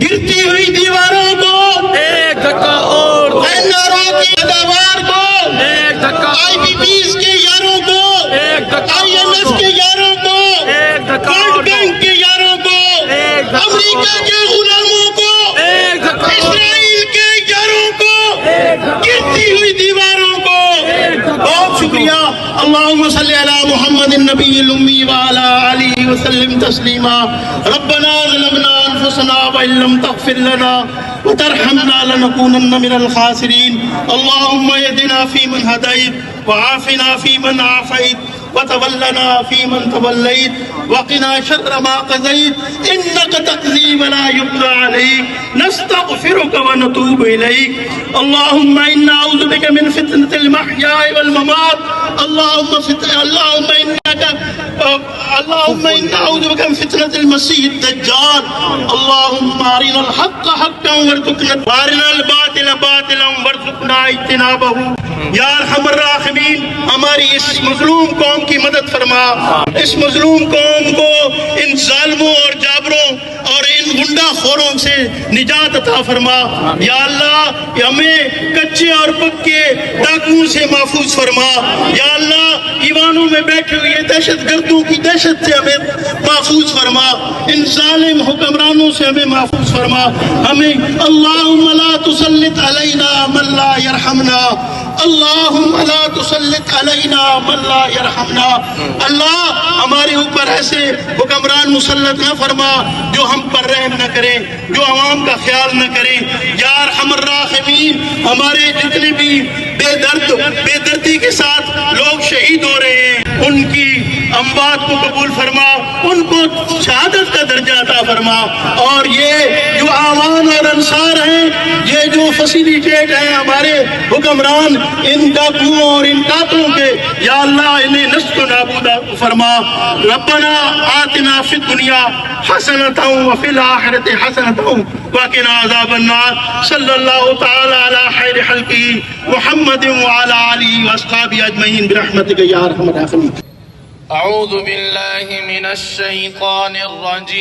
گرتی ہوئی دیواروں کو ایک دھکا اور دو، NRO کی پیداوار کو، ایک دھکا اور دو، IPPs کے یاروں کو، ایک دھکا اور IMF دو، کے یاروں کو، ایک دھکا اور ورلڈ دو، بینک کے یاروں کو، ایک دھکا اور امریکہ دو، کے غلاموں کو، ایک دھکا اور دو، اسرائیل کے یاروں کو، ایک دھکا گرتی ہوئی دیواروں کو بہت شکریہ۔ اللہم صلی علی محمد النبی الامی وعلی آلہ وسلم تسلیما۔ ربنا ظلمنا انفسنا وان لم تغفر لنا وترحمنا لنكونن من الخاسرین۔ اللہم اهدنا فیمن ہدیت وعافنا فیمن عافیت وتولنا فیمن توليت وقنا شر ما قضيت إنك تقضي ولا يقضى عليك نستغفرك ونتوب إليك اللهم إنا نعوذ بك من فتنة المحيا والممات اللهم إنا نعوذ بك من فتنة المسيح الدجال اللهم أرنا الحق حقا وارزقنا وأرنا الباطل باطلا وارزقنا اجتنابه یا ارحم الراحمین ہماری اس مظلوم قوم کی مدد فرما، اس مظلوم قوم کو ان ظالموں اور جابروں اور ان گنڈا خوروں سے نجات عطا فرما۔ یا اللہ ہمیں کچے اور پکے ڈاکوؤں سے محفوظ فرما۔ یا اللہ ایوانوں میں بیٹھے ہوئے دہشت گردوں کی دہشت سے ہمیں محفوظ فرما، ان ظالم حکمرانوں سے ہمیں محفوظ فرما۔ ہمیں اللہم لا تسلط علینا من لا یرحمنا، اللہم لا تسلط علینا من لا یرحمنا۔ اللہ ہمارے اوپر ایسے حکمران مسلط نہ فرما جو ہم پر رحم نہ کریں، جو عوام کا خیال نہ کریں۔ یا ارحم الراحمین ہمارے جتنے بھی بے دردی کے ساتھ لوگ شہید ہو رہے ہیں ان کی اموات کو قبول فرما، ان کو شہادت کا درجہ عطا فرما۔ اور یہ جو اعوان اور انصار ہیں، یہ جو فیسیلیٹیٹ ہیں ہمارے حکمران ان ڈاکوؤں اور ان قاتلوں کے، یا اللہ انہیں نسل و نابود فرما۔ ربنا آتنا فی الدنیا حسنۃ وفی الآخرۃ حسنۃ وقنا عذاب النار۔ صلی اللہ تعالی علی خیر خلقہ محمد وعلی آلہ واصحابہ اجمعین برحمتک یا ارحم الراحمین۔ اعوذ باللہ من الشیطان الرجیم،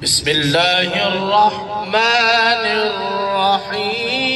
بسم اللہ الرحمن الرحیم۔